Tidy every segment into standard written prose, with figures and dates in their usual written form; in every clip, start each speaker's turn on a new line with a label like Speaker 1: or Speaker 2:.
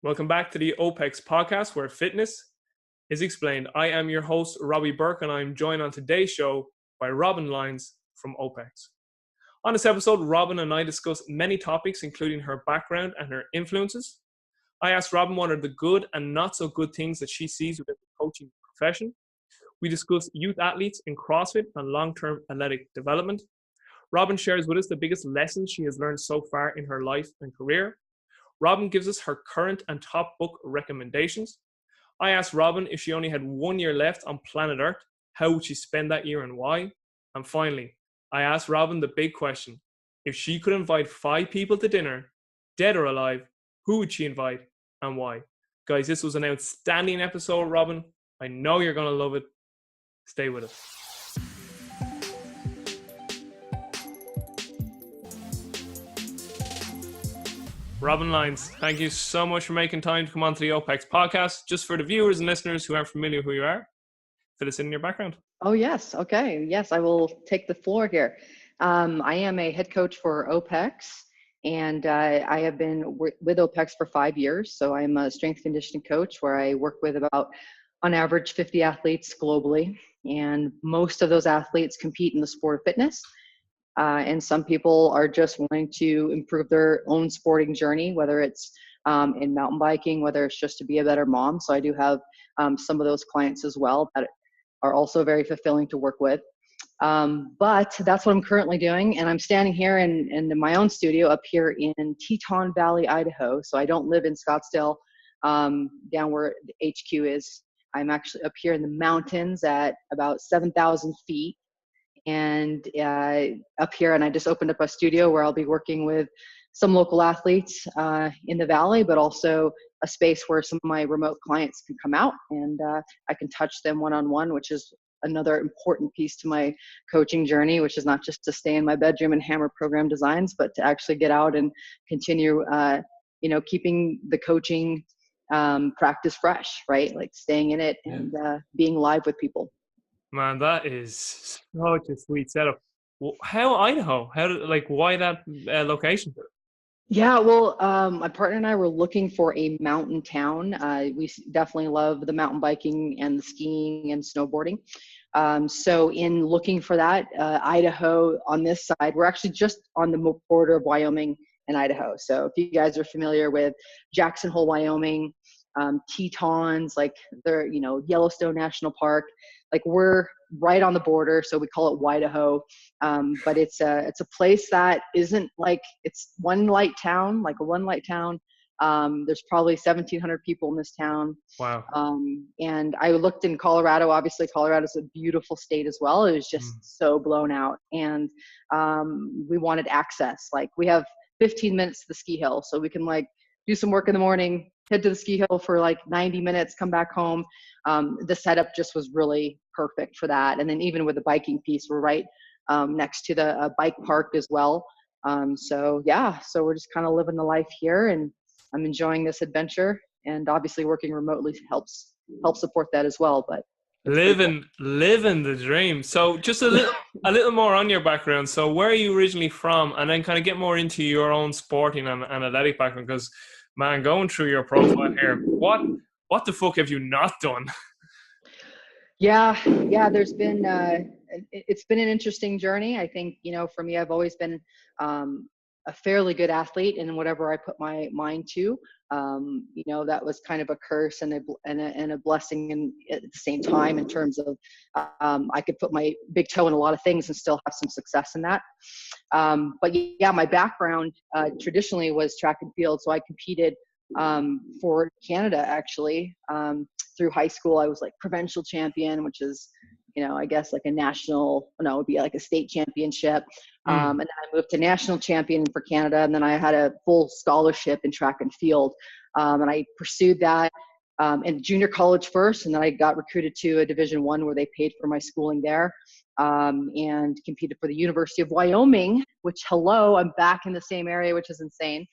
Speaker 1: Welcome back to the OPEX Podcast, where fitness is explained. I am your host, Robbie Burke, and I'm joined on today's show by Robin Lyons from OPEX. On this episode, Robin and I discuss many topics, including her background and her influences. I asked Robin what are the good and not so good things that she sees within the coaching profession. We discuss youth athletes in CrossFit and long-term athletic development. Robin shares with us the biggest lessons she has learned so far in her life and career. Robin gives us her current and top book recommendations. I asked Robin if she only had 1 year left on planet Earth, how would she spend that year and why? And finally, I asked Robin the big question. If she could invite 5 people to dinner, dead or alive, who would she invite and why? Guys, this was an outstanding episode, Robin. I know you're going to love it. Stay with us. Robin Lyons, thank you so much for making time to come on to the OPEX podcast. Just for the viewers and listeners who aren't familiar with who you are, fill us in your background.
Speaker 2: Oh, yes. Okay. Yes, I will take the floor here. I am a head coach for OPEX, and I have been with OPEX for 5 years. So I'm a strength conditioning coach where I work with about, on average, 50 athletes globally. And most of those athletes compete in the sport of fitness. And some people are just wanting to improve their own sporting journey, whether it's in mountain biking, whether it's just to be a better mom. So I do have some of those clients as well that are also very fulfilling to work with. But that's what I'm currently doing. And I'm standing here in my own studio up here in Teton Valley, Idaho. So I don't live in Scottsdale, down where the HQ is. I'm actually up here in the mountains at about 7,000 feet. And up here, and I just opened up a studio where I'll be working with some local athletes in the valley, but also a space where some of my remote clients can come out and I can touch them one-on-one, which is another important piece to my coaching journey, which is not just to stay in my bedroom and hammer program designs, but to actually get out and continue, keeping the coaching practice fresh, right? Like staying in it and being live with people.
Speaker 1: Man, that is such a sweet setup. How Idaho? Why that location?
Speaker 2: Yeah, well, my partner and I were looking for a mountain town. We definitely love the mountain biking and the skiing and snowboarding. So in looking for that, Idaho on this side, we're actually just on the border of Wyoming and Idaho. So if you guys are familiar with Jackson Hole, Wyoming, Tetons, like they're, Yellowstone National Park, like we're right on the border. So we call it Idaho. But it's a place that isn't like, it's one light town. There's probably 1,700 people in this town.
Speaker 1: Wow.
Speaker 2: And I looked in Colorado. Obviously, Colorado's a beautiful state as well. It was just so blown out. And we wanted access. Like we have 15 minutes to the ski hill. So we can do some work in the morning, head to the ski hill for 90 minutes, come back home. The setup just was really perfect for that. And then even with the biking piece, we're right next to the bike park as well. So we're just kind of living the life here, and I'm enjoying this adventure. And obviously working remotely helps support that as well. But
Speaker 1: living the dream. So just a little more on your background. So where are you originally from? And then kind of get more into your own sporting and athletic background, because man, going through your profile here, what the fuck have you not done?
Speaker 2: Yeah. There's been, it's been an interesting journey. I think, for me, I've always been a fairly good athlete in whatever I put my mind to. That was kind of a curse and a blessing at the same time, in terms of I could put my big toe in a lot of things and still have some success in that. But my background traditionally was track and field. So I competed for Canada, actually. Through high school, I was provincial champion, which is, I guess it would be like a state championship. And then I moved to national champion for Canada. And then I had a full scholarship in track and field. And I pursued that in junior college first. And then I got recruited to a Division I where they paid for my schooling there, and competed for the University of Wyoming, which, I'm back in the same area, which is insane.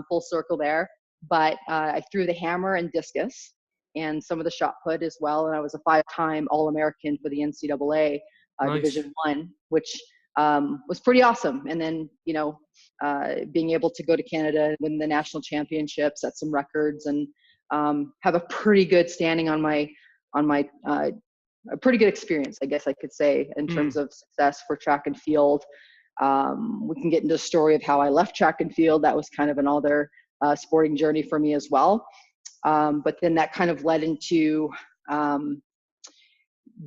Speaker 2: Full circle there. But I threw the hammer and discus and some of the shot put as well. And I was a 5-time All-American for the NCAA
Speaker 1: Nice.
Speaker 2: Division I, which was pretty awesome. And then, being able to go to Canada and win the national championships, set some records, and have a pretty good standing on my a pretty good experience, I guess I could say, in terms of success for track and field. We can get into the story of how I left track and field. That was kind of another sporting journey for me as well. But then that kind of led into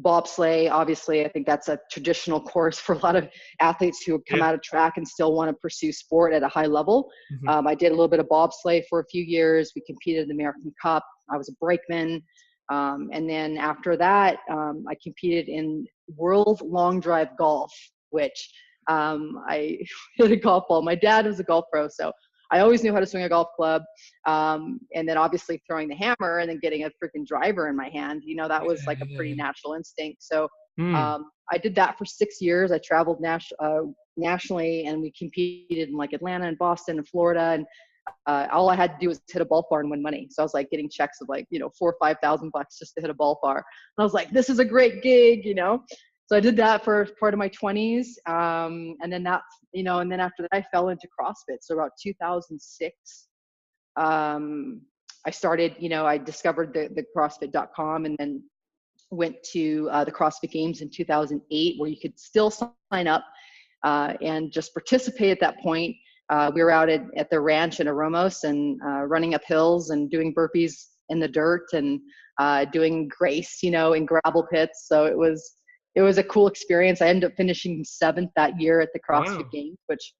Speaker 2: bobsleigh. Obviously, I think that's a traditional course for a lot of athletes who come out of track and still want to pursue sport at a high level. I did a little bit of bobsleigh for a few years. We competed in the American Cup. I was a brakeman. And then after that, I competed in world long drive golf, which I hit a golf ball. My dad was a golf pro, so I always knew how to swing a golf club. And then obviously throwing the hammer and then getting a freaking driver in my hand, that was like a pretty natural instinct. So I did that for 6 years. I traveled nationally, and we competed in like Atlanta and Boston and Florida. And all I had to do was hit a ball bar and win money. So I was like getting checks of like, $4,000 or $5,000 just to hit a ball bar. And I was like, this is a great gig, So I did that for part of my 20s. And then and then after that, I fell into CrossFit. So about 2006, I started, I discovered the CrossFit.com, and then went to the CrossFit Games in 2008, where you could still sign up and just participate at that point. We were out at the ranch in Aromos and running up hills and doing burpees in the dirt and doing grace, in gravel pits. So it was a cool experience. I ended up finishing 7th that year at the CrossFit Games, which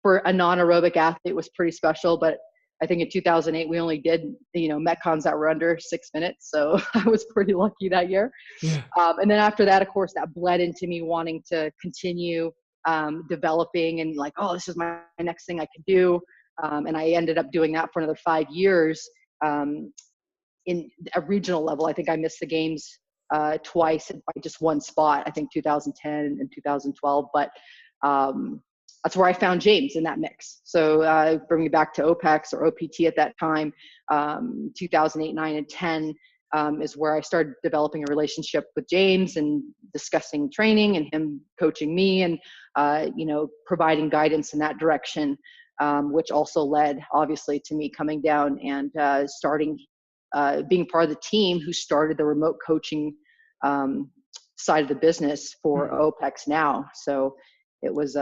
Speaker 2: for a non-aerobic athlete was pretty special. But I think in 2008, we only did, Metcons that were under 6 minutes. So I was pretty lucky that year. Yeah. And then after that, of course, that bled into me wanting to continue developing and like, oh, this is my next thing I can do. And I ended up doing that for another 5 years in a regional level. I think I missed the games twice by just one spot, I think 2010 and 2012. But that's where I found James in that mix. So bring me back to OPEX or OPT at that time, 2008, 9, and 10 is where I started developing a relationship with James and discussing training and him coaching me and, providing guidance in that direction, which also led obviously to me coming down and starting being part of the team who started the remote coaching side of the business for OPEX now. So it was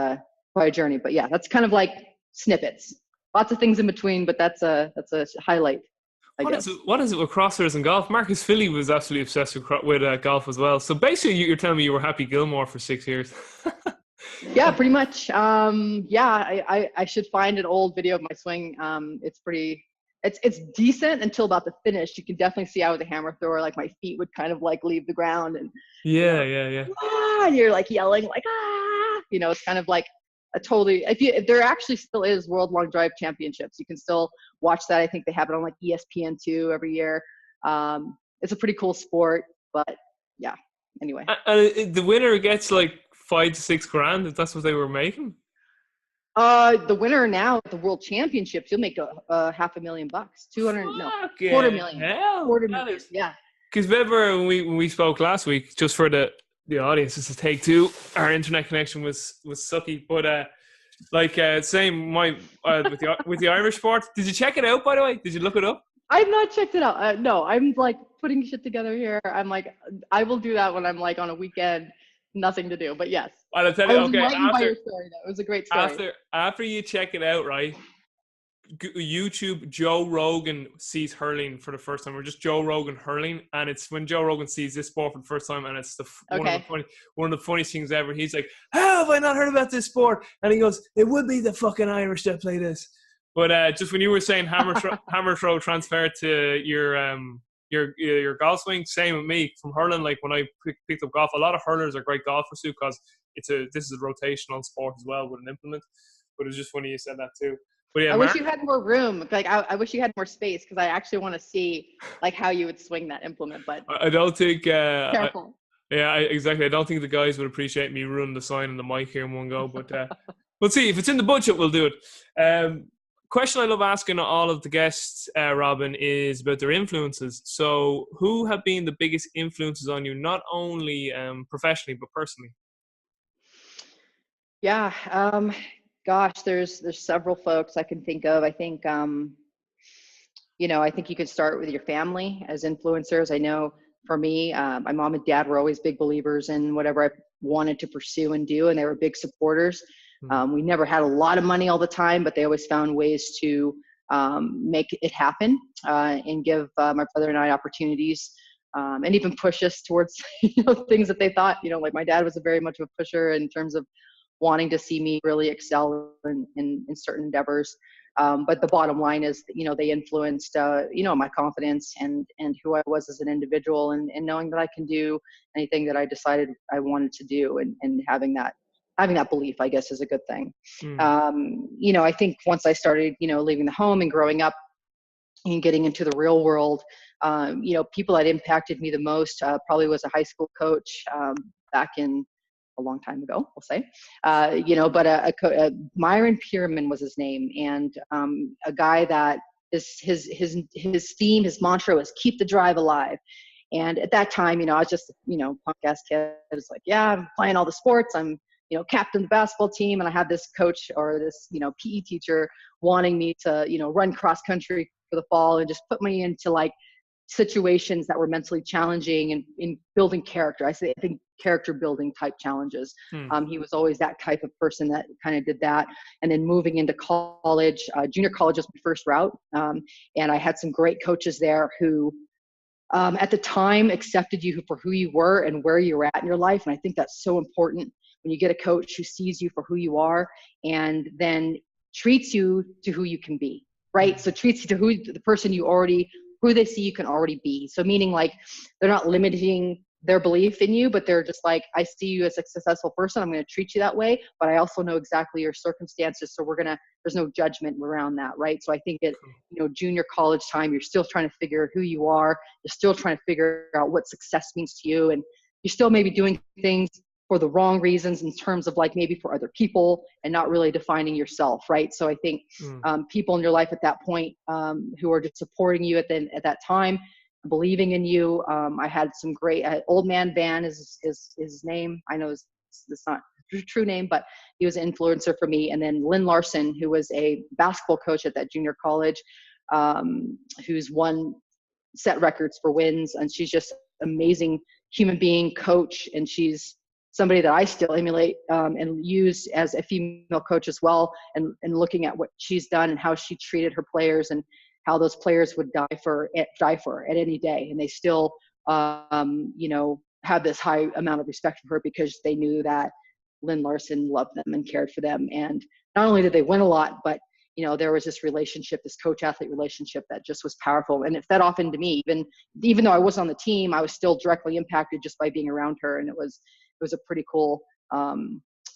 Speaker 2: quite a journey, but yeah, that's kind of like snippets, lots of things in between, but that's a highlight.
Speaker 1: What is it with crossers and golf? Marcus Philly was absolutely obsessed with golf as well. So basically, you're telling me you were Happy Gilmore for 6 years.
Speaker 2: Yeah, pretty much. I should find an old video of my swing. It's decent until about the finish. You can definitely see I was a hammer thrower. Like my feet would kind of like leave the ground, and
Speaker 1: yeah.
Speaker 2: And you're like yelling like ah. It's kind of like a totally. If there actually still is World Long Drive Championships, you can still watch that. I think they have it on like ESPN2 every year. It's a pretty cool sport, but yeah. Anyway,
Speaker 1: the winner gets like $5,000 to $6,000. If that's what they were making.
Speaker 2: The winner now at the World Championships, you'll make a $500,000, quarter million. Yeah.
Speaker 1: Because remember when we spoke last week, just for the audience, this is take two. Our internet connection was sucky, but same with the Irish sport. Did you check it out, by the way? Did you look it up?
Speaker 2: I've not checked it out. No, I'm like putting shit together here. I'm like, I will do that when I'm like on a weekend. Nothing to do, but yes.
Speaker 1: I'll tell you. Okay,
Speaker 2: by your story, though. It was a great story.
Speaker 1: After you check it out, right? YouTube Joe Rogan sees hurling for the first time, or just Joe Rogan hurling, and it's when Joe Rogan sees this sport for the first time, and it's one of the funniest things ever. He's like, "How have I not heard about this sport?" And he goes, "It would be the fucking Irish that play this." But just when you were saying hammer throw transfer to your golf swing, same with me from hurling. Like when I picked up golf, a lot of hurlers are great golfers too, because this is a rotational sport as well with an implement. But it's just funny you said that too. But yeah,
Speaker 2: I wish you had more room. Like I wish you had more space, because I actually want to see like how you would swing that implement. But
Speaker 1: I don't think.
Speaker 2: Careful.
Speaker 1: Exactly. I don't think the guys would appreciate me ruining the sign and the mic here in one go. But we'll see. If it's in the budget, we'll do it. Question I love asking all of the guests, Robin, is about their influences. So who have been the biggest influences on you, not only professionally, but personally?
Speaker 2: Yeah. Gosh, there's several folks I can think of. I think, I think you could start with your family as influencers. I know for me, my mom and dad were always big believers in whatever I wanted to pursue and do, and they were big supporters.
Speaker 1: Mm.
Speaker 2: We never had a lot of money all the time, but they always found ways to make it happen and give my brother and I opportunities, and even push us towards things that they thought, like my dad was a very much of a pusher in terms of wanting to see me really excel in certain endeavors. But the bottom line is, they influenced, my confidence and who I was as an individual, and knowing that I can do anything that I decided I wanted to do, and having that belief, I guess, is a good thing.
Speaker 1: Mm.
Speaker 2: I think once I started, leaving the home and growing up and getting into the real world, people that impacted me the most probably was a high school coach back in a long time ago, we'll say, but Myron Pierman was his name, and a guy that his theme, his mantra was keep the drive alive. And at that time, I was just, podcast kid. I was like, yeah, I'm playing all the sports. I'm, captain of the basketball team. And I had this coach or this, PE teacher wanting me to, run cross country for the fall and just put me into like situations that were mentally challenging and in building character. I think character building type challenges.
Speaker 1: Mm.
Speaker 2: He was always that type of person that kind of did that. And then moving into college, junior college was my first route. And I had some great coaches there who, at the time, accepted you for who you were and where you were at in your life. And I think that's so important when you get a coach who sees you for who you are and then treats you to who you can be, right? So treats you to the person who they see you can already be. So meaning like they're not limiting their belief in you, but they're just like, I see you as a successful person. I'm going to treat you that way, but I also know exactly your circumstances. So there's no judgment around that. Right. So I think at, junior college time, you're still trying to figure who you are. You're still trying to figure out what success means to you. And you're still maybe doing things for the wrong reasons in terms of like maybe for other people and not really defining yourself. Right. So I think people in your life at that point who are just supporting you at that time, believing in you. I had some great, Old Man Van is his name. I know it's not his true name, but he was an influencer for me. And then Lynn Larson, who was a basketball coach at that junior college, who's won set records for wins. And she's just amazing human being, coach. And she's somebody that I still emulate and use as a female coach as well. And looking at what she's done and how she treated her players and how those players would die for her at any day. And they still, have this high amount of respect for her because they knew that Lynn Larson loved them and cared for them. And not only did they win a lot, but, there was this relationship, this coach-athlete relationship that just was powerful. And it fed off into me. Even though I wasn't on the team, I was still directly impacted just by being around her. And it was a pretty cool,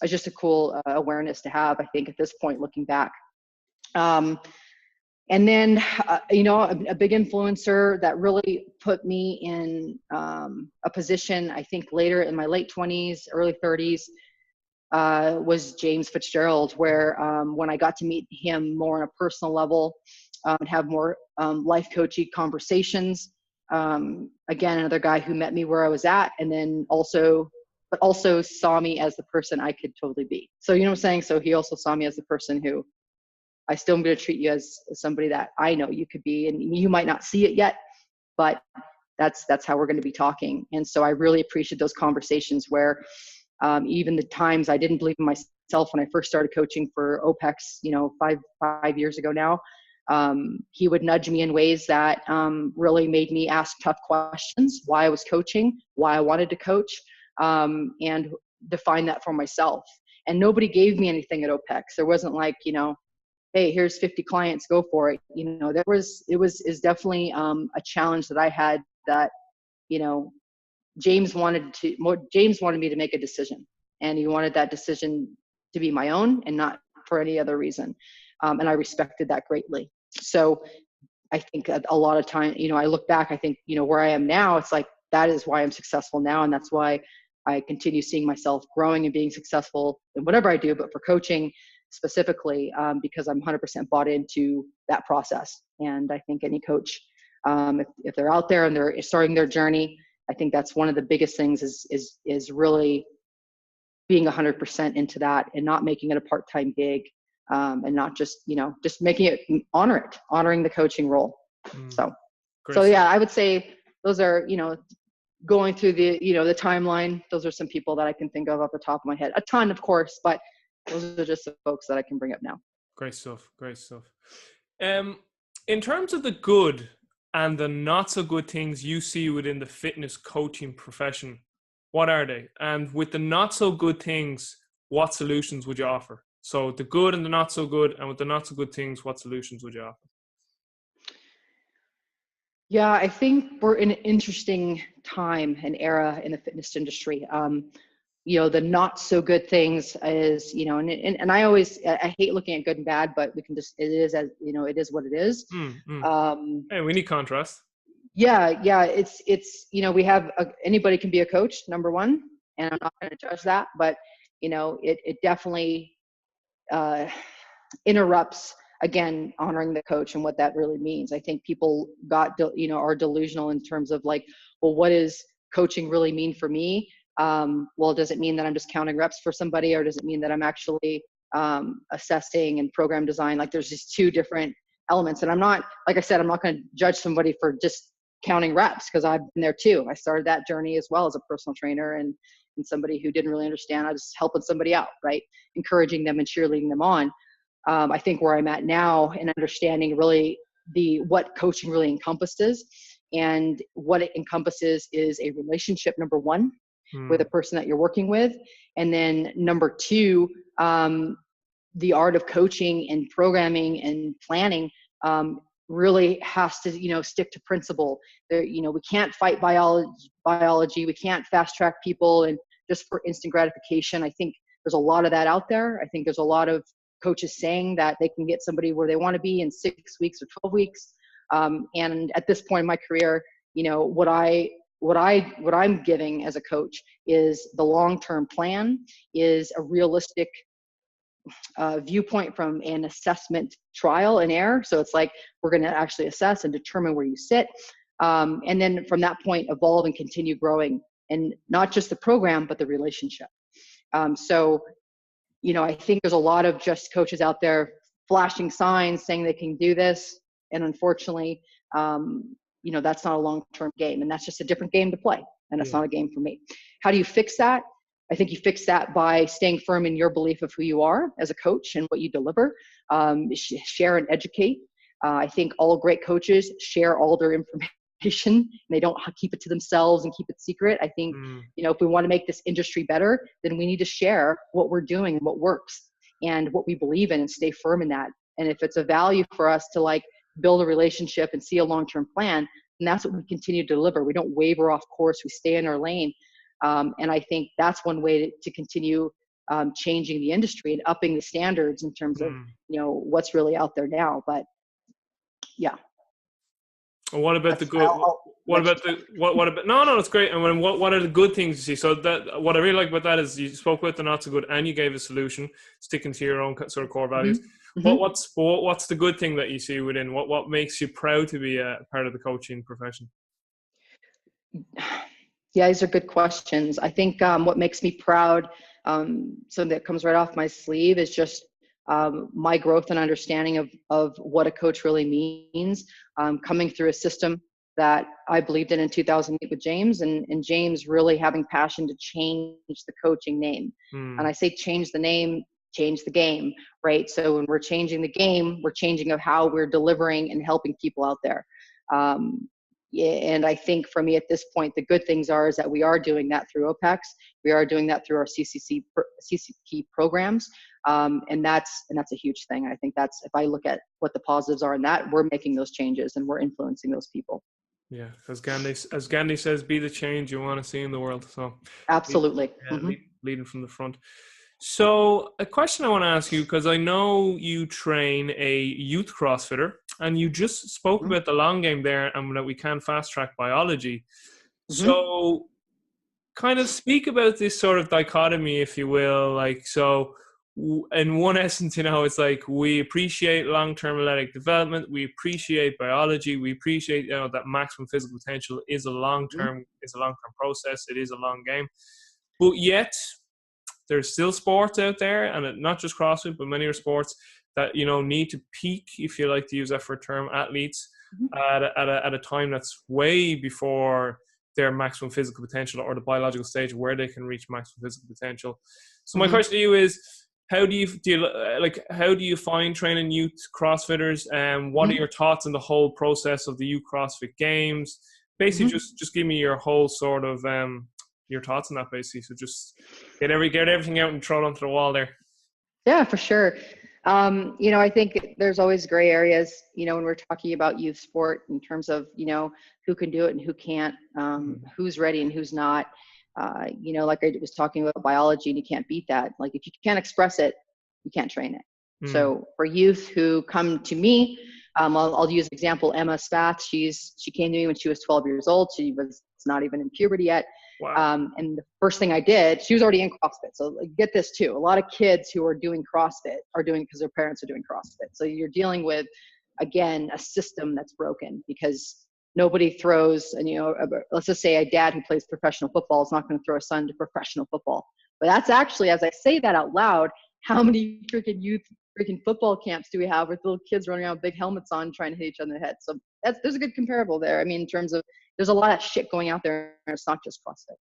Speaker 2: just a cool awareness to have, I think, at this point, looking back. And then, a big influencer that really put me in a position, I think later in my late 20s, early 30s, was James Fitzgerald, where when I got to meet him more on a personal level and have more life coaching conversations, again, another guy who met me where I was at, and then also saw me as the person I could totally be. So, you know what I'm saying? So he also saw me as the person who I still am going to treat you as somebody that I know you could be, and you might not see it yet, but that's how we're going to be talking. And so I really appreciate those conversations where even the times I didn't believe in myself when I first started coaching for OPEX, five years ago now, he would nudge me in ways that really made me ask tough questions, why I was coaching, why I wanted to coach, and define that for myself. And nobody gave me anything at OPEX. There wasn't like, hey, here's 50 is go for it. It was definitely a challenge that I had that, James wanted me to make a decision, and he wanted that decision to be my own and not for any other reason. And I respected that greatly. So I think a lot of time, I look back, I think, where I am now, it's like, that is why I'm successful now. And that's why I continue seeing myself growing and being successful in whatever I do, but for coaching specifically, because I'm 100% bought into that process. And I think any coach, if they're out there and they're starting their journey, I think that's one of the biggest things is really being 100% into that and not making it a part-time gig, and not just, just making it, honoring the coaching role. So yeah, I would say those are, going through the, the timeline, those are some people that I can think of off the top of my head. A ton, of course, but those are just the folks that I can bring up now.
Speaker 1: Great stuff. In terms of the good and the not so good things you see within the fitness coaching profession, what are they? And with the not so good things, what solutions would you offer? So the good and the not so good, and with the not so good things, what solutions would you offer?
Speaker 2: Yeah, I think we're in an interesting time and era in the fitness industry. The not so good things is, and I hate looking at good and bad, but we can just, it is as, it is what it is.
Speaker 1: Hey, we need contrast.
Speaker 2: Yeah. It's, we have, anybody can be a coach, number one, and I'm not going to judge that, but, it definitely interrupts, again, honoring the coach and what that really means. I think people are delusional in terms of like, well, what does coaching really mean for me? Well, does it mean that I'm just counting reps for somebody, or does it mean that I'm actually assessing and program design? Like there's just two different elements. And I'm not going to judge somebody for just counting reps, because I've been there too. I started that journey as well as a personal trainer and somebody who didn't really understand. I was helping somebody out, right? Encouraging them and cheerleading them on. I think where I'm at now in understanding really what coaching really encompasses, and what it encompasses is a relationship, number one, with a person that you're working with. And then number two, the art of coaching and programming and planning really has to, stick to principle. We can't fight biology. We can't fast track people and just for instant gratification. I think there's a lot of that out there. I think there's a lot of coaches saying that they can get somebody where they want to be in 6 weeks or 12 weeks. And at this point in my career, what I'm giving as a coach is the long-term plan, is a realistic viewpoint from an assessment trial and error. So it's like, we're going to actually assess and determine where you sit. And then from that point, evolve and continue growing, and not just the program, but the relationship. I think there's a lot of just coaches out there flashing signs saying they can do this. And unfortunately, that's not a long-term game, and that's just a different game to play. And it's not a game for me. How do you fix that? I think you fix that by staying firm in your belief of who you are as a coach and what you deliver. Share and educate. I think all great coaches share all their information. They don't keep it to themselves and keep it secret. I think, if we want to make this industry better, then we need to share what we're doing and what works and what we believe in, and stay firm in that. And if it's a value for us to like build a relationship and see a long-term plan, then that's what we continue to deliver. We don't waver off course. We stay in our lane. And I think that's one way to continue changing the industry and upping the standards in terms of, what's really out there now. But yeah.
Speaker 1: What about the good? What about no, it's great. And what are the good things you see? So that what I really like about that is you spoke about the not so good, and you gave a solution, sticking to your own sort of core values. Mm-hmm. What's the good thing that you see within? What makes you proud to be a part of the coaching profession?
Speaker 2: Yeah, these are good questions. I think what makes me proud, something that comes right off my sleeve, is just my growth and understanding of what a coach really means, coming through a system that I believed in 2008 with James, and James really having passion to change the coaching name. And I say change the name, change the game, right? So when we're changing the game, we're changing of how we're delivering and helping people out there. And I think for me at this point, the good things is that we are doing that through OPEX. We are doing that through our CCP programs. And that's a huge thing. I think that's, if I look at what the positives are in that, we're making those changes and we're influencing those people.
Speaker 1: Yeah. As Gandhi says, be the change you want to see in the world. So
Speaker 2: absolutely.
Speaker 1: Leading from the front. So a question I want to ask you, because I know you train a youth CrossFitter, and you just spoke about the long game there, and that we can fast track biology. So kind of speak about this sort of dichotomy, if you will. Like, so in one essence, it's like we appreciate long-term athletic development, we appreciate biology, we appreciate that maximum physical potential is a long-term process, it is a long game, but yet there's still sports out there, and not just CrossFit, but many other sports that, you know, need to peak, if you like to use that for a term, athletes at a time that's way before their maximum physical potential or the biological stage where they can reach maximum physical potential. So my question to you is, how do you find training youth CrossFitters, and what are your thoughts on the whole process of the youth CrossFit Games? Basically, just give me your whole sort of your thoughts on that, basically. So just get everything out and throw it onto the wall there.
Speaker 2: Yeah, for sure. You know, I think there's always gray areas, you know, when we're talking about youth sport in terms of, you know, who can do it and who can't, who's ready and who's not. You know, like I was talking about biology, and you can't beat that. Like if you can't express it, you can't train it. So for youth who come to me, I'll use example Emma Spath. She came to me when she was 12 years old. She was not even in puberty yet.
Speaker 1: Wow.
Speaker 2: And the first thing I did, she was already in CrossFit. So get this too. A lot of kids who are doing CrossFit are doing because their parents are doing CrossFit. So you're dealing with, again, a system that's broken because nobody throws, and, you know, let's just say a dad who plays professional football is not going to throw a son to professional football. But that's actually, as I say that out loud, how many freaking football camps do we have with little kids running around with big helmets on trying to hit each other in the head? So there's a good comparable there. I mean, in terms of, there's a lot of shit going out there, and it's not just CrossFit.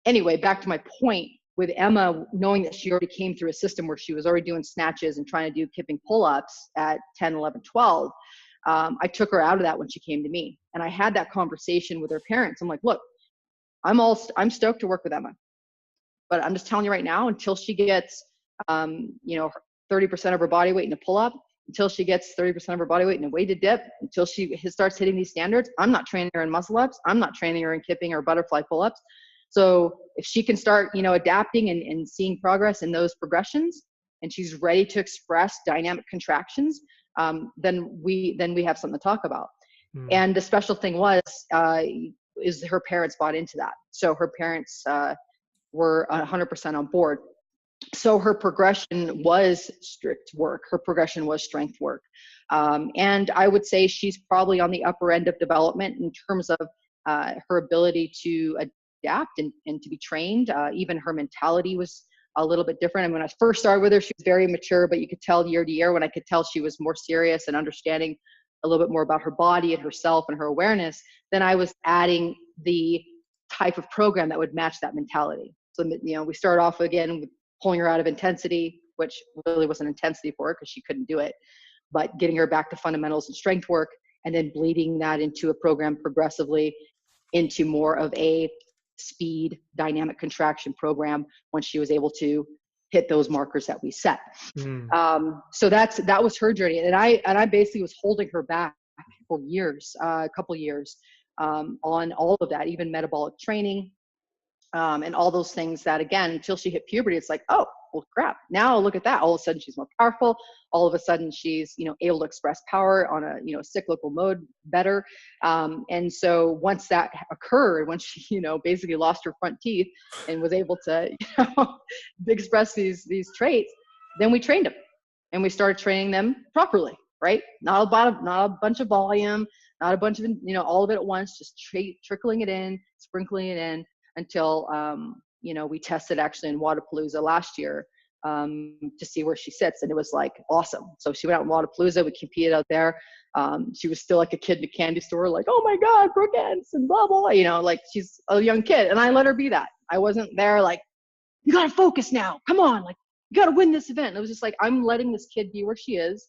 Speaker 2: Anyway, back to my point with Emma, knowing that she already came through a system where she was already doing snatches and trying to do kipping pull-ups at 10, 11, 12. I took her out of that when she came to me, and I had that conversation with her parents. I'm like, look, I'm stoked to work with Emma, but I'm just telling you right now, until she gets, you know, 30% of her body weight in a pull-up, until she gets 30% of her body weight in a weighted dip, until she starts hitting these standards, I'm not training her in muscle-ups. I'm not training her in kipping or butterfly pull-ups. So if she can start, you know, adapting and seeing progress in those progressions, and she's ready to express dynamic contractions, then we have something to talk about. And the special thing is her parents bought into that. So her parents were 100% on board. So her progression was strict work. Her progression was strength work. And I would say she's probably on the upper end of development in terms of her ability to adapt and to be trained. Even her mentality was a little bit different. And when I first started with her, she was very mature, but you could tell year to year when I could tell she was more serious and understanding a little bit more about her body and herself and her awareness, then I was adding the type of program that would match that mentality. So, you know, we started off again with pulling her out of intensity, which really wasn't intensity for her because she couldn't do it, but getting her back to fundamentals and strength work, and then bleeding that into a program progressively into more of a speed dynamic contraction program when she was able to hit those markers that we set. So that was her journey. And I basically was holding her back for years, a couple of years, on all of that, even metabolic training, and all those things that, again, until she hit puberty, it's like, oh, well, crap. Now look at that. All of a sudden she's more powerful. All of a sudden she's, you know, able to express power on a, you know, cyclical mode better. And so once that occurred, once she, you know, basically lost her front teeth and was able to, you know, express these traits, then we trained them, and we started training them properly, right? Not a bunch of volume, not a bunch of, you know, all of it at once, just trickling it in, sprinkling it in, until, you know, we tested actually in Wadapalooza last year to see where she sits. And it was like awesome. So she went out in Wadapalooza, we competed out there. She was still like a kid in a candy store, like, oh my God, Brooke Ents and blah, blah, you know, like she's a young kid. And I let her be that. I wasn't there like, you got to focus now. Come on. Like, you got to win this event. It was just like, I'm letting this kid be where she is.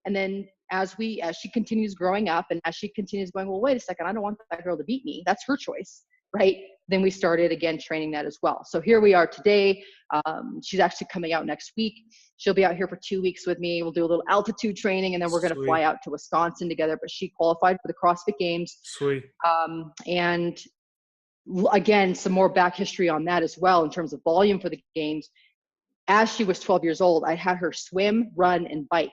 Speaker 2: And then as she continues growing up, and as she continues going, well, wait a second, I don't want that girl to beat me. That's her choice. Right. Then we started again training that as well. So here we are today. She's actually coming out next week. She'll be out here for 2 weeks with me. We'll do a little altitude training, and then we're going to fly out to Wisconsin together. But she qualified for the CrossFit Games.
Speaker 1: Sweet.
Speaker 2: And again, some more back history on that as well in terms of volume for the games. As she was 12 years old, I had her swim, run, and bike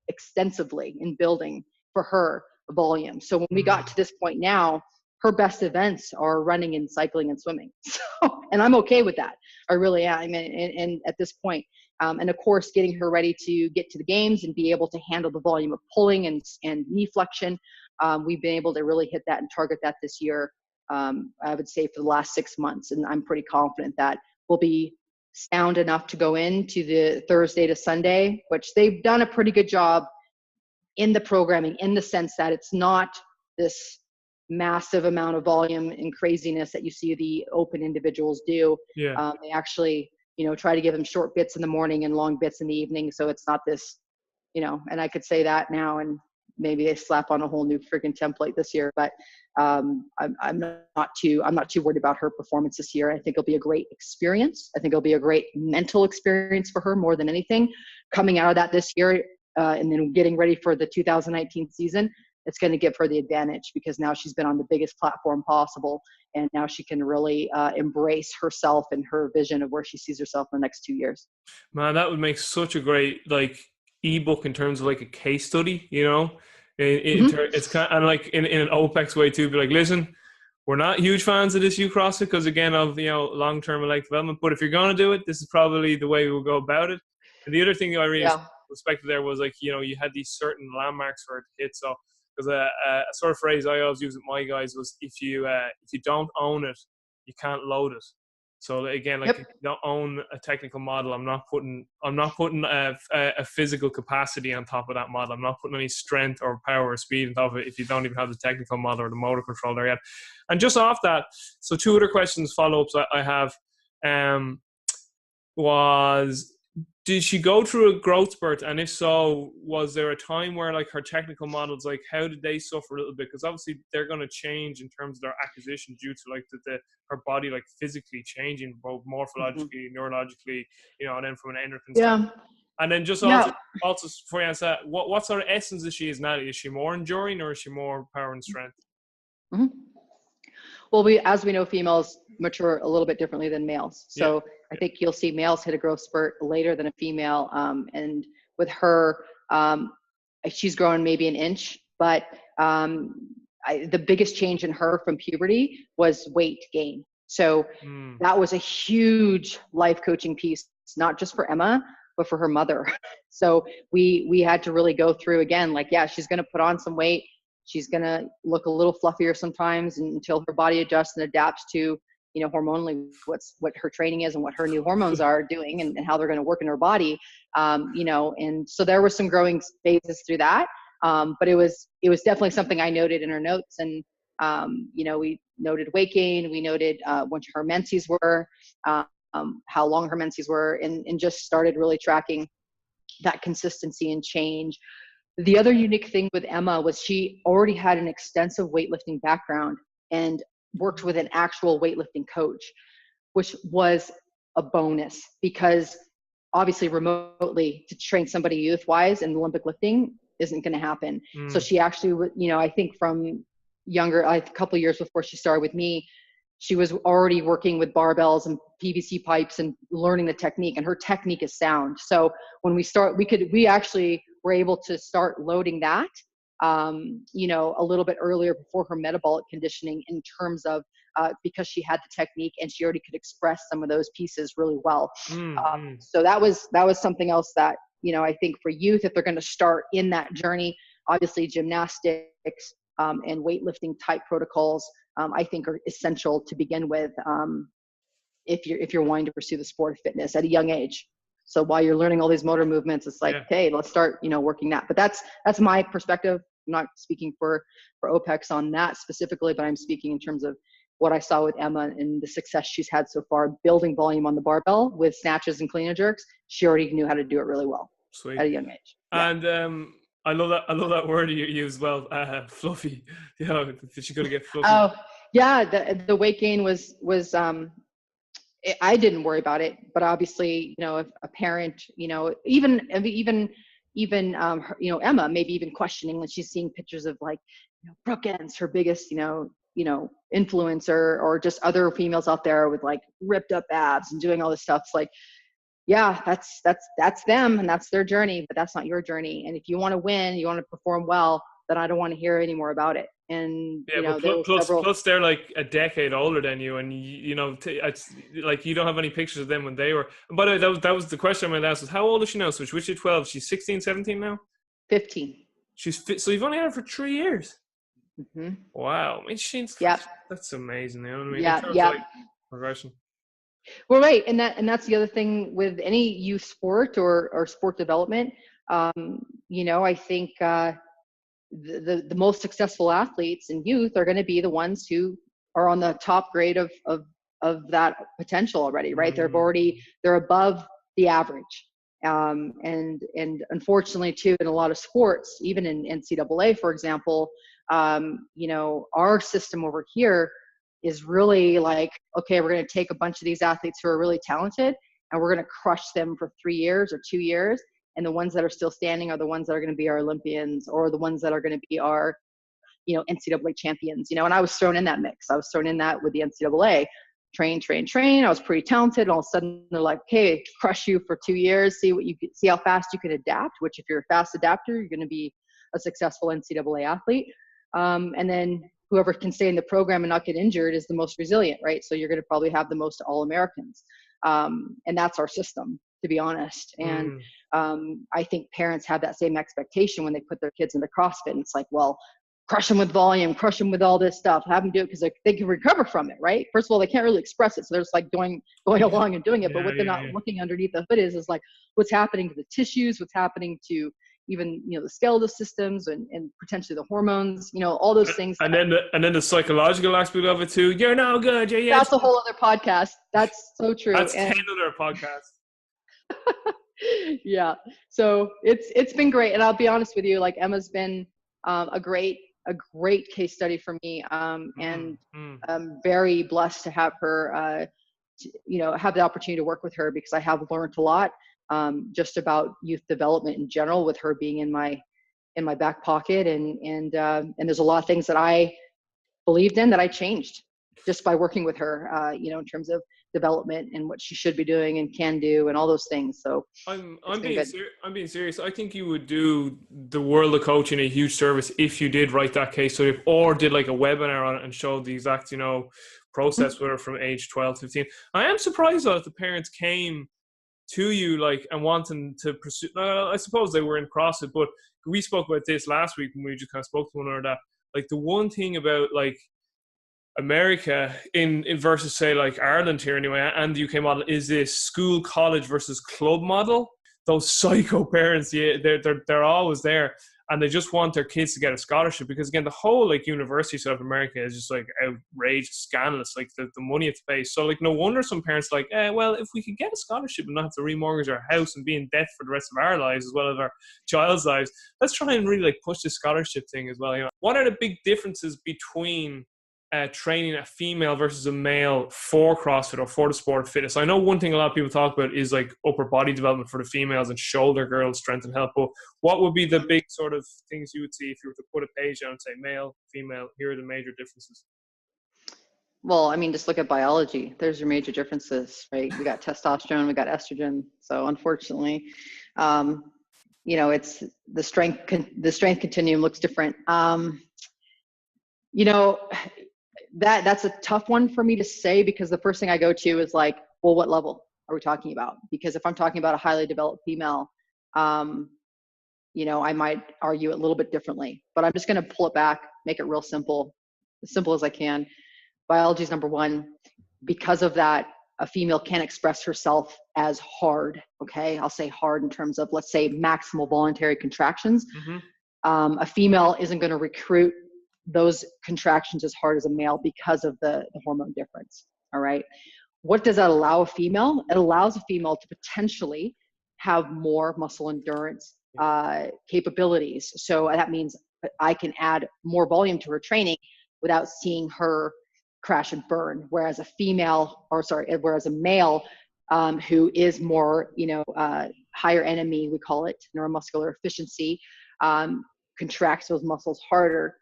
Speaker 2: extensively in building for her volume. So when we got to this point now, her best events are running and cycling and swimming. So, and I'm okay with that. I really am. I mean, and at this point, and of course, getting her ready to get to the games and be able to handle the volume of pulling and knee flexion. We've been able to really hit that and target that this year. I would say for the last 6 months. And I'm pretty confident that we'll be sound enough to go into the Thursday to Sunday, which they've done a pretty good job in the programming, in the sense that it's not this massive amount of volume and craziness that you see the open individuals do.
Speaker 1: Yeah.
Speaker 2: They actually, try to give them short bits in the morning and long bits in the evening. So it's not this, and I could say that now, and maybe they slap on a whole new friggin' template this year, but I'm not too worried about her performance this year. I think it'll be a great experience. I think it'll be a great mental experience for her more than anything. Coming out of that this year, and then getting ready for the 2019 season, it's going to give her the advantage, because now she's been on the biggest platform possible, and now she can really embrace herself and her vision of where she sees herself in the next 2 years.
Speaker 1: Man, that would make such a great ebook in terms of a case study. It's kind of like in an OPEX way too. Be like, listen, we're not huge fans of this CrossFit because again of long-term development. But if you're going to do it, this is probably the way we'll go about it. And the other thing I really respected there was you had these certain landmarks for it to hit. So because a sort of phrase I always use with my guys was, if you don't own it, you can't load it. So again, if you don't own a technical model, I'm not putting a physical capacity on top of that model. I'm not putting any strength or power or speed on top of it if you don't even have the technical model or the motor control there yet. And just off that, so 2 other questions, follow-ups I have, was, did she go through a growth spurt? And if so, was there a time where her technical models, how did they suffer a little bit? Because obviously they're going to change in terms of their acquisition due to her body physically changing, both morphologically, neurologically, and then from an endocrine standpoint. And then just also before you answer that, what sort of essence is she now? Is she more enduring or is she more power and strength?
Speaker 2: Mm-hmm. Well, as we know, females mature a little bit differently than males. So I think you'll see males hit a growth spurt later than a female. And with her, she's grown maybe an inch, but the biggest change in her from puberty was weight gain. So that was a huge life coaching piece, not just for Emma, but for her mother. So we had to really go through again, she's going to put on some weight. She's going to look a little fluffier sometimes until her body adjusts and adapts to, hormonally what her training is and what her new hormones are doing and how they're going to work in her body. And so there were some growing phases through that. But it was definitely something I noted in her notes. And, we noted weight gain. We noted what her menses were, how long her menses were, and just started really tracking that consistency and change. The other unique thing with Emma was she already had an extensive weightlifting background and worked with an actual weightlifting coach, which was a bonus, because obviously remotely to train somebody youth-wise in Olympic lifting isn't going to happen. So she actually, I think from younger, a couple of years before she started with me, she was already working with barbells and PVC pipes and learning the technique, and her technique is sound. So when we actually were able to start loading that, a little bit earlier before her metabolic conditioning, in terms of, because she had the technique and she already could express some of those pieces really well. So that was something else that, I think for youth, if they're going to start in that journey, obviously gymnastics, and weightlifting type protocols, I think are essential to begin with, if you're wanting to pursue the sport of fitness at a young age. So while you're learning all these motor movements, it's hey, let's start, working that. But that's my perspective. I'm not speaking for OPEX on that specifically, but I'm speaking in terms of what I saw with Emma and the success she's had so far, building volume on the barbell with snatches and clean and jerks. She already knew how to do it really well. Sweet. At a young age.
Speaker 1: And I love that word you use, well, fluffy. She could get fluffy.
Speaker 2: Oh yeah, the weight gain was I didn't worry about it, but obviously, if a parent, even Emma, maybe even questioning when she's seeing pictures of Brooke Ends, her biggest, influencer, or just other females out there with ripped up abs and doing all this stuff. It's that's them and that's their journey, but that's not your journey. And if you want to win, you want to perform well, then I don't want to hear any more about it. And
Speaker 1: plus they're a decade older than you, and it's you don't have any pictures of them when they were. And by the way, that was the question I asked, was how old is she now? So which is 12? She's 16, 17 now.
Speaker 2: 15.
Speaker 1: She's fit. So you've only had her for 3 years.
Speaker 2: Mm-hmm.
Speaker 1: Wow. I mean,
Speaker 2: Yeah.
Speaker 1: that's amazing. You know what I mean? In
Speaker 2: Yeah.
Speaker 1: terms of
Speaker 2: Yeah.
Speaker 1: like progression.
Speaker 2: Well, right. And that's the other thing with any youth sport or sport development. I think, the most successful athletes in youth are going to be the ones who are on the top grade of that potential already, right? They're above the average. And unfortunately too, in a lot of sports, even in NCAA, for example, our system over here is really like, okay, we're going to take a bunch of these athletes who are really talented and we're going to crush them for 3 years or 2 years. And the ones that are still standing are the ones that are going to be our Olympians or the ones that are going to be our, NCAA champions, and I was thrown in that mix. I was thrown in that with the NCAA. Train. I was pretty talented. And all of a sudden they're like, okay, crush you for 2 years, see how fast you can adapt, which if you're a fast adapter, you're going to be a successful NCAA athlete. And then whoever can stay in the program and not get injured is the most resilient, right? So you're going to probably have the most All-Americans. And that's our system, to be honest. And I think parents have that same expectation when they put their kids into CrossFit. And it's like, well, crush them with volume, crush them with all this stuff, have them do it because they can recover from it, right? First of all, they can't really express it. So they're just like going along and doing it. But what they're not looking underneath the hood is like what's happening to the tissues, what's happening to even, the skeletal systems and potentially the hormones, all those things.
Speaker 1: And then the psychological aspect of it too. You're no good.
Speaker 2: That's a whole other podcast. That's so true.
Speaker 1: That's another podcast.
Speaker 2: Yeah. So it's been great. And I'll be honest with you, like Emma's been a great case study for me. And I'm very blessed to have her, have the opportunity to work with her because I have learned a lot just about youth development in general with her being in my back pocket. And there's a lot of things that I believed in that I changed just by working with her, in terms of development and what she should be doing and can do and all those things. So I'm
Speaker 1: being serious. I think you would do the world of coaching a huge service if you did write that case study or did like a webinar on it and showed the exact, process with her from age 12, 15. I am surprised though if the parents came to you like and wanting to pursue. I suppose they were in CrossFit, but we spoke about this last week when we just kind of spoke to one another that like the one thing about like America in versus say like Ireland here anyway and the UK model is this school, college versus club model. Those psycho parents, they're always there and they just want their kids to get a scholarship because again the whole like university side of America is just like outrageous, scandalous, like the money it's paid. So like no wonder some parents are like, well, if we could get a scholarship and not have to remortgage our house and be in debt for the rest of our lives as well as our child's lives, let's try and really like push the scholarship thing as well. What are the big differences between training a female versus a male for CrossFit or for the sport of fitness? I know one thing a lot of people talk about is like upper body development for the females and shoulder girls, strength and health. But what would be the big sort of things you would see if you were to put a page down and say male, female, here are the major differences?
Speaker 2: Well, I mean, just look at biology. There's your major differences, right? We got testosterone, we got estrogen. So unfortunately, it's the strength continuum looks different. That's a tough one for me to say because the first thing I go to is like, well, what level are we talking about? Because if I'm talking about a highly developed female, I might argue it a little bit differently, but I'm just going to pull it back, make it real simple, as simple as I can. Biology is number one. Because of that, a female can't express herself as hard. Okay. I'll say hard in terms of, let's say, maximal voluntary contractions. Mm-hmm. A female isn't going to recruit those contractions as hard as a male because of the hormone difference. All right. What does that allow a female? It allows a female to potentially have more muscle endurance capabilities. So that means I can add more volume to her training without seeing her crash and burn. Whereas a male who is more, higher NME, we call it neuromuscular efficiency, contracts those muscles harder.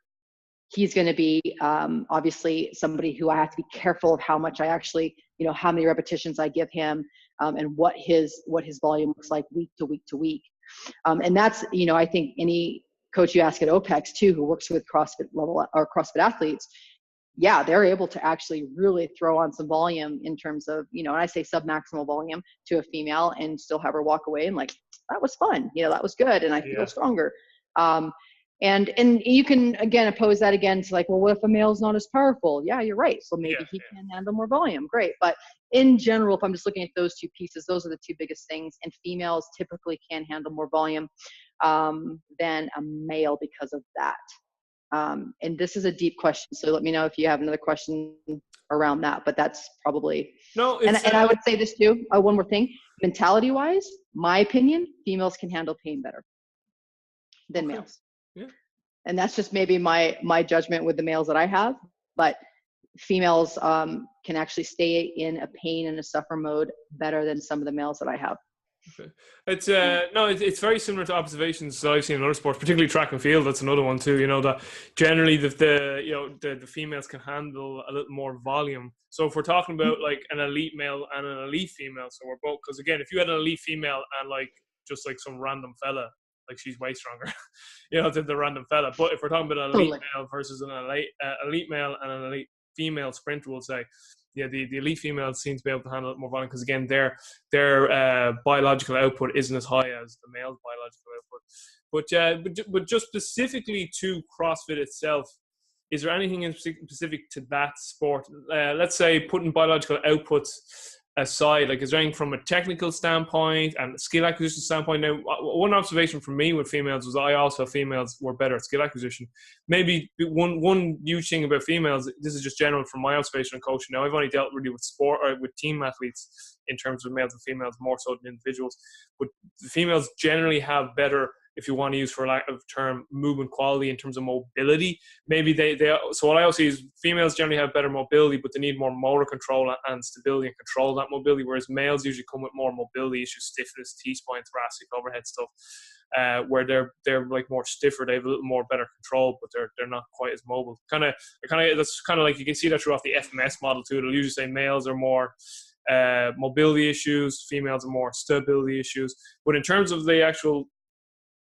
Speaker 2: He's going to be obviously somebody who I have to be careful of how much I actually, how many repetitions I give him and what his volume looks like week to week to week. And that's, I think any coach you ask at OPEX too, who works with CrossFit level or CrossFit athletes, yeah, they're able to actually really throw on some volume in terms of, and I say submaximal volume to a female and still have her walk away and like, that was fun. That was good. And I feel stronger. And you can, again, oppose that again to like, well, what if a male's not as powerful? Yeah, you're right. So maybe he can handle more volume. Great. But in general, if I'm just looking at those two pieces, those are the two biggest things. And females typically can handle more volume than a male because of that. And this is a deep question. So let me know if you have another question around that, but that's probably,
Speaker 1: no.
Speaker 2: And I would say this too, one more thing, mentality wise, my opinion, females can handle pain better than males.
Speaker 1: Yeah.
Speaker 2: And that's just maybe my judgment with the males that I have, but females can actually stay in a pain and a suffer mode better than some of the males that I have.
Speaker 1: Okay. It's very similar to observations that I've seen in other sports, particularly track and field. That's another one too. That generally the females can handle a little more volume. So if we're talking about like an elite male and an elite female, so we're both, because again, if you had an elite female and like just like some random fella, like she's way stronger, than the random fella. But if we're talking about an elite male versus an elite male and an elite female sprinter, we'll say, yeah, the elite females seem to be able to handle it more volume because again, their biological output isn't as high as the male's biological output. But just specifically to CrossFit itself, is there anything in specific to that sport? Let's say putting biological outputs aside, like is there anything from a technical standpoint and skill acquisition standpoint? Now, one observation from me with females was I also felt females were better at skill acquisition. Maybe one huge thing about females, this is just general from my observation and coaching. Now, I've only dealt really with sport or with team athletes in terms of males and females more so than individuals, but the females generally have better, if you want to use for lack of term, movement quality in terms of mobility. Maybe so what I also see is females generally have better mobility, but they need more motor control and stability and control that mobility, whereas males usually come with more mobility issues, stiffness, T-spine, thoracic, overhead stuff, where they're like more stiffer, they have a little more better control, but they're not quite as mobile. That's kind of like you can see that throughout the FMS model too. It'll usually say males are more mobility issues, females are more stability issues. But in terms of the actual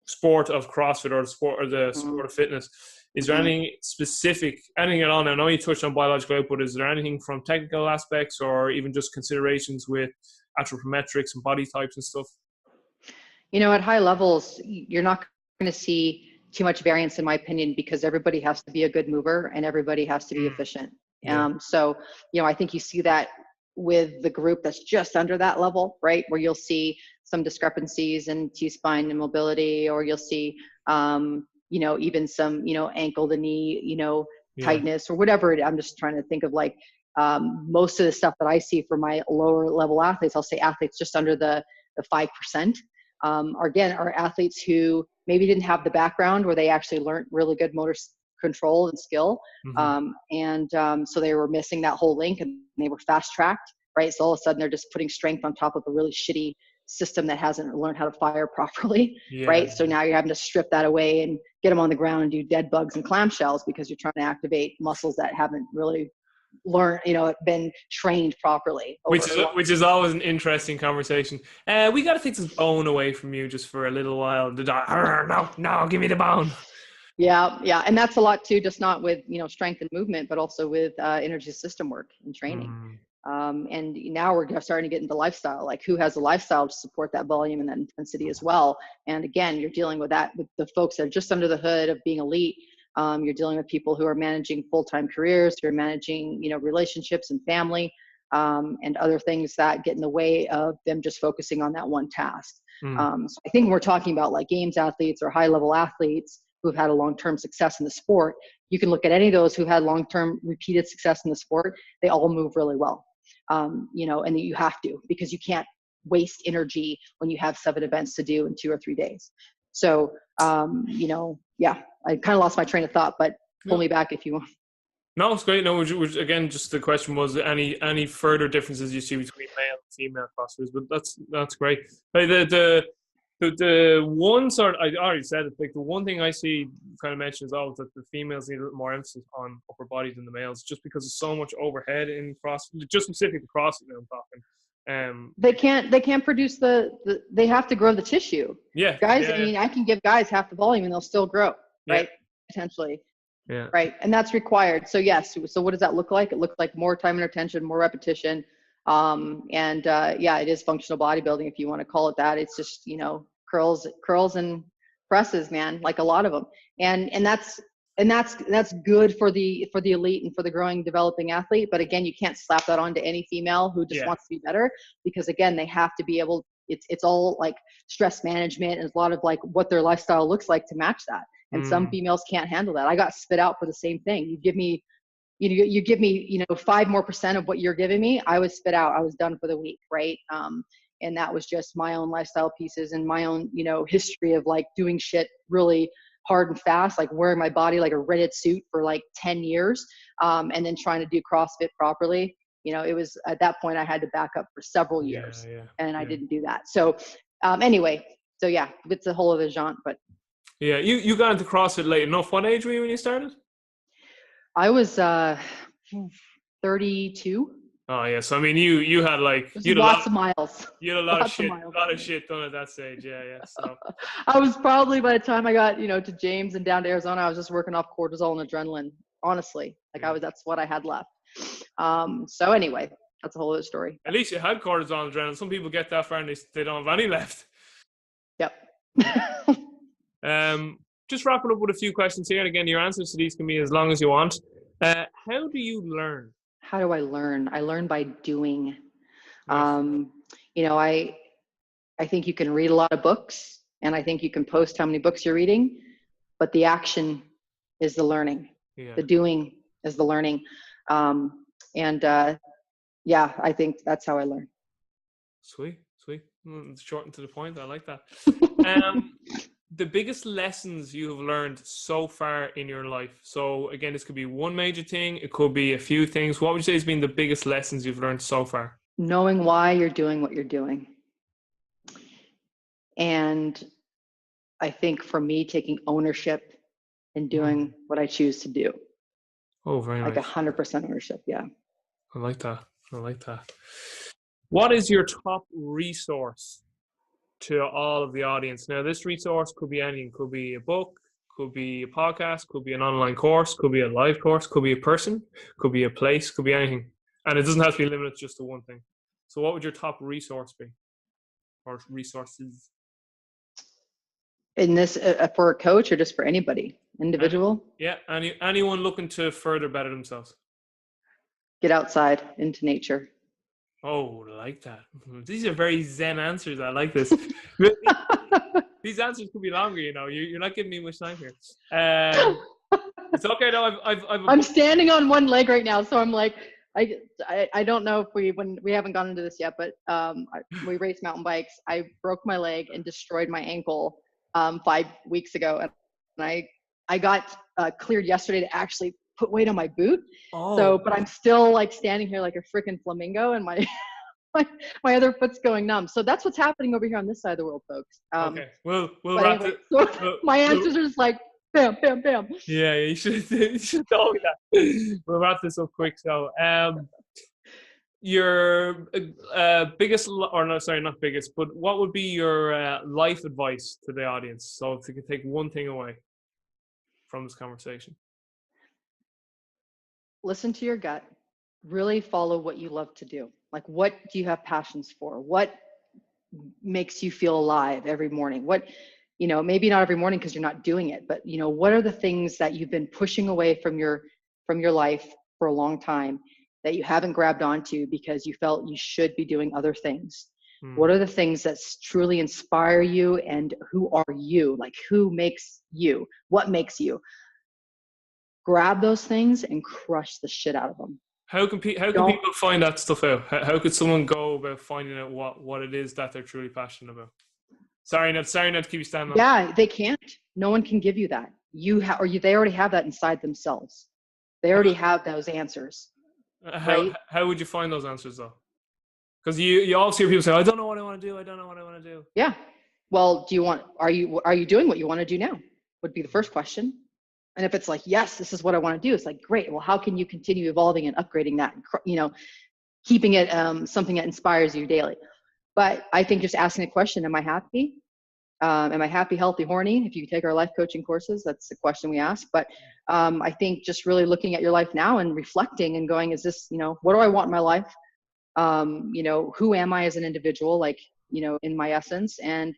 Speaker 1: sport of CrossFit or the sport of fitness, is there anything specific, anything at all? Now, I know you touched on biological output. Is there anything from technical aspects or even just considerations with anthropometrics and body types and stuff?
Speaker 2: At high levels, you're not going to see too much variance, in my opinion, because everybody has to be a good mover and everybody has to be efficient. So, I think you see that with the group that's just under that level, right? Where you'll see some discrepancies in T-spine and mobility, or you'll see, even some, ankle to knee, tightness or whatever. I'm just trying to think of like, most of the stuff that I see for my lower level athletes, I'll say athletes just under the 5%, are athletes who maybe didn't have the background where they actually learned really good motor control and skill. So they were missing that whole link and they were fast tracked, right? So all of a sudden they're just putting strength on top of a really shitty system that hasn't learned how to fire properly, right? So now you're having to strip that away and get them on the ground and do dead bugs and clamshells because you're trying to activate muscles that haven't really learned, been trained properly.
Speaker 1: Which is always an interesting conversation. We got to take this bone away from you just for a little while. No, give me the bone.
Speaker 2: Yeah. And that's a lot too, just not with, strength and movement, but also with energy system work and training. And now we're starting to get into lifestyle, like who has a lifestyle to support that volume and that intensity as well. And again, you're dealing with that with the folks that are just under the hood of being elite. You're dealing with people who are managing full-time careers, who are managing, relationships and family, and other things that get in the way of them just focusing on that one task. So I think when we're talking about like games athletes or high-level athletes who've had a long-term success in the sport, you can look at any of those who had long-term repeated success in the sport. They all move really well. And you have to, because you can't waste energy when you have 7 events to do in 2 or 3 days. So, I kind of lost my train of thought, but pull me back if you want.
Speaker 1: No, it's great. No, again, just the question was any further differences you see between male and female CrossFitters, but that's great. Like the one sort, I already said it, like the one thing I see kind of mentioned is always that the females need a little more emphasis on upper body than the males, just because there's so much overhead in CrossFit, just specific to CrossFit now I'm talking.
Speaker 2: They can't produce they have to grow the tissue. Yeah. Guys, I mean, I can give guys half the volume and they'll still grow, right? Potentially.
Speaker 1: Yeah.
Speaker 2: Right. And that's required. So yes. So what does that look like? It looks like more time and attention, more repetition. It is functional bodybuilding if you want to call it that. It's just, curls and presses, man, like a lot of them. And that's good for the elite and for the growing, developing athlete. But again, you can't slap that onto any female who just wants to be better, because again, they have to be able, it's all like stress management and a lot of like what their lifestyle looks like to match that. And some females can't handle that. I got spit out for the same thing. You give me 5% more of what you're giving me, I was spit out. I was done for the week. Right. And that was just my own lifestyle pieces and my own, history of like doing shit really hard and fast, like wearing my body like a Reddit suit for like 10 years. And then trying to do CrossFit properly. It was at that point I had to back up for several years and I didn't do that. So anyway, so yeah, it's a whole other genre, but.
Speaker 1: Yeah. You got into CrossFit late enough. What age were you when you started?
Speaker 2: I was 32.
Speaker 1: Oh yeah, so I mean, you had like
Speaker 2: lots of miles.
Speaker 1: You had a lot of shit done at that stage. Yeah. So
Speaker 2: I was probably, by the time I got to James and down to Arizona, I was just working off cortisol and adrenaline. Honestly, that's what I had left. So anyway, that's a whole other story.
Speaker 1: At least you had cortisol and adrenaline. Some people get that far and they don't have any left.
Speaker 2: Yep.
Speaker 1: Just wrapping up with a few questions here, and again, your answers to these can be as long as you want. How do you learn?
Speaker 2: How do I learn? I learn by doing.
Speaker 1: Nice.
Speaker 2: I think you can read a lot of books, and I think you can post how many books you're reading, but the action is the learning.
Speaker 1: Yeah.
Speaker 2: The doing is the learning. I think that's how I learn.
Speaker 1: Sweet. It's short and to the point. I like that. The biggest lessons you have learned so far in your life. So again, this could be one major thing. It could be a few things. What would you say has been the biggest lessons you've learned so far?
Speaker 2: Knowing why you're doing what you're doing. And I think for me, taking ownership and doing what I choose to do.
Speaker 1: Oh, very nice.
Speaker 2: Like 100% ownership. Yeah.
Speaker 1: I like that. What is your top resource to all of the audience? Now, this resource could be anything. Could be a book, could be a podcast, could be an online course, could be a live course, could be a person, could be a place, could be anything. And it doesn't have to be limited just to one thing. So what would your top resource be? Or resources?
Speaker 2: In this, for a coach or just for anybody? Individual?
Speaker 1: Anyone looking to further better themselves.
Speaker 2: Get outside into nature.
Speaker 1: Oh, I like that. These are very zen answers. I like this. These answers could be longer, You're not giving me much time here. It's okay though.
Speaker 2: I'm standing on one leg right now, so I'm like, I don't know if we haven't gone into this yet, but we race mountain bikes. I broke my leg and destroyed my ankle 5 weeks ago, and I got cleared yesterday to actually put weight on my boot.
Speaker 1: Oh.
Speaker 2: So, but I'm still like standing here like a freaking flamingo, and my other foot's going numb. So that's what's happening over here on this side of the world, folks.
Speaker 1: Okay, we'll wrap
Speaker 2: anyway, it. My answers are just like bam, bam, bam.
Speaker 1: Yeah, you should tell me that. We'll wrap this up quick. So, your biggest, or no, sorry, not biggest, but what would be your life advice to the audience? So if you could take one thing away from this conversation.
Speaker 2: Listen to your gut. Really follow what you love to do. Like, what do you have passions for? What makes you feel alive every morning? What, maybe not every morning because you're not doing it, but what are the things that you've been pushing away from your life for a long time that you haven't grabbed onto because you felt you should be doing other things? What are the things that truly inspire you, and who are you? Like, who makes you? What makes you? Grab those things and crush the shit out of them.
Speaker 1: How can people find that stuff out? How could someone go about finding out what it is that they're truly passionate about? Sorry not to keep you standing.
Speaker 2: Yeah, they can't. No one can give you that. They already have that inside themselves. They already have those answers.
Speaker 1: How would you find those answers though? Because you always hear people say, "I don't know what I want to do. I don't know what I want to do."
Speaker 2: Yeah. Well, are you doing what you want to do now? Would be the first question. And if it's like, yes, this is what I want to do, it's like, great. Well, how can you continue evolving and upgrading that, and, keeping it something that inspires you daily? But I think just asking a question, am I happy? Am I happy, healthy, horny? If you take our life coaching courses, that's the question we ask. But I think just really looking at your life now and reflecting and going, is this, what do I want in my life? Who am I as an individual, like, in my essence? And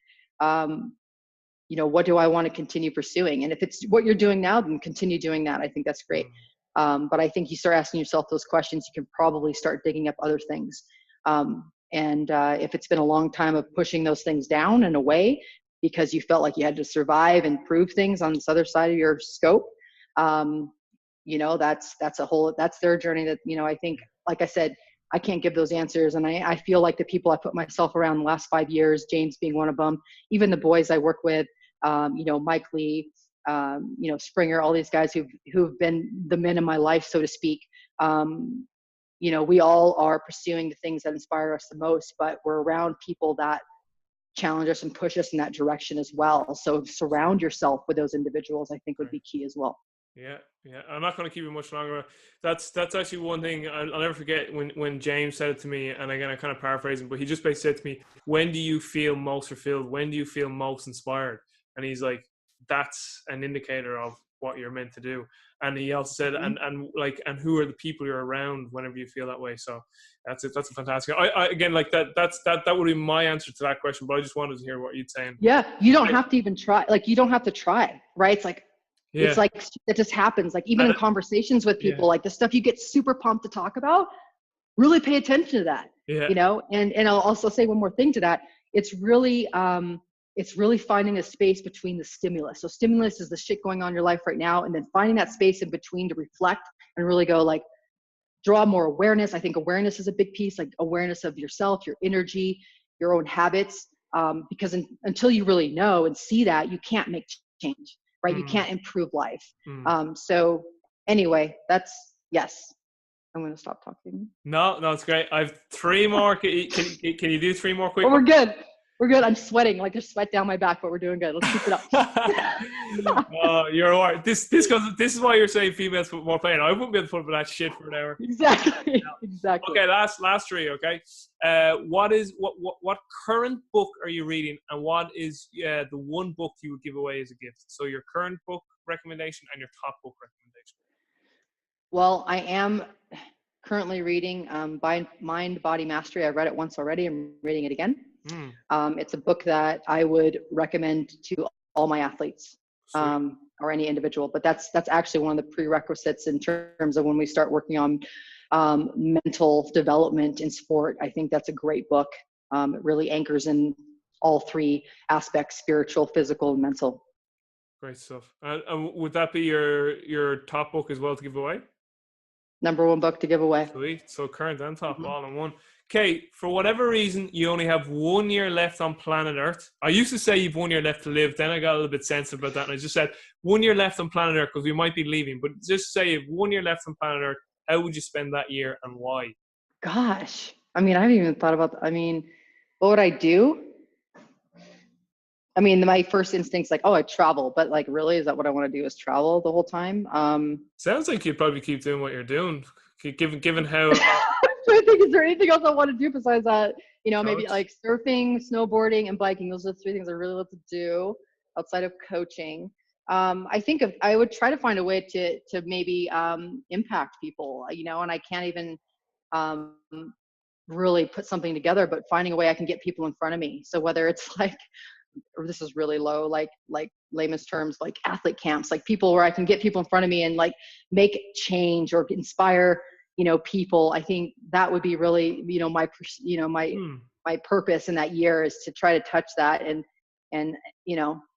Speaker 2: what do I want to continue pursuing? And if it's what you're doing now, then continue doing that. I think that's great. But I think you start asking yourself those questions, you can probably start digging up other things. And if it's been a long time of pushing those things down and away because you felt like you had to survive and prove things on this other side of your scope, that's their journey that, I think, like I said, I can't give those answers. And I feel like the people I put myself around the last 5 years, James being one of them, even the boys I work with, Mike Lee, Springer, all these guys who've been the men in my life, so to speak. We all are pursuing the things that inspire us the most, but we're around people that challenge us and push us in that direction as well. So surround yourself with those individuals, I think would be key as well.
Speaker 1: Yeah. I'm not going to keep it much longer. That's actually one thing I'll never forget when James said it to me, and again, I kind of paraphrasing, but he just basically said to me, when do you feel most fulfilled? When do you feel most inspired? And he's like, that's an indicator of what you're meant to do. And he also said, and who are the people you're around whenever you feel that way? So that's it. That's a fantastic. I again, like that would be my answer to that question, but I just wanted to hear what you'd say.
Speaker 2: Yeah. You don't have to even try. Like, you don't have to try, right? It's like, It's like, it just happens. Like, even in conversations with people, like the stuff you get super pumped to talk about, really pay attention to that, and I'll also say one more thing to that. It's really finding a space between the stimulus. So stimulus is the shit going on in your life right now. And then finding that space in between to reflect and really go, like, draw more awareness. I think awareness is a big piece, like awareness of yourself, your energy, your own habits. Because until you really know and see that, you can't make change. Right? You can't improve life. So anyway, yes. I'm going to stop talking.
Speaker 1: No, it's great. I have 3 more. Can you do 3 more quick?
Speaker 2: Oh, we're good. We're good. I'm sweating. Like, there's sweat down my back, but we're doing good. Let's keep it up.
Speaker 1: You're all right. This is why you're saying females put more playing. I wouldn't be able to put up with that shit for an hour.
Speaker 2: Exactly. Exactly.
Speaker 1: Okay, last 3. Okay. What current book are you reading, and what is the one book you would give away as a gift? So your current book recommendation and your top book recommendation.
Speaker 2: Well, I am currently reading Mind Body Mastery. I read it once already. I'm reading it again. It's a book that I would recommend to all my athletes, or any individual, but that's actually one of the prerequisites in terms of when we start working on mental development in sport. I think that's a great book. It really anchors in all 3 aspects: spiritual, physical, and mental.
Speaker 1: Great stuff. And would that be your top book as well to give away?
Speaker 2: Number 1 book to give away.
Speaker 1: Sweet. So current and top, all in one. Okay, for whatever reason, you only have 1 year left on planet Earth. I used to say you've 1 year left to live. Then I got a little bit sensitive about that. And I just said 1 year left on planet Earth because we might be leaving. But just say you have 1 year left on planet Earth. How would you spend that year and why?
Speaker 2: Gosh. I haven't even thought about that. What would I do? My first instinct's like, I'd travel. But like, really, is that what I want to do, is travel the whole time?
Speaker 1: Sounds like you'd probably keep doing what you're doing, given how...
Speaker 2: I think, is there anything else I want to do besides that? Maybe like surfing, snowboarding, and biking. Those are the 3 things I really love to do outside of coaching. I think I would try to find a way to maybe impact people, and I can't even really put something together, but finding a way I can get people in front of me. So whether it's like, or this is really low, like layman's terms, like athlete camps, like people where I can get people in front of me and like make change or inspire people. I think that would be really, my purpose in that year is to try to touch that and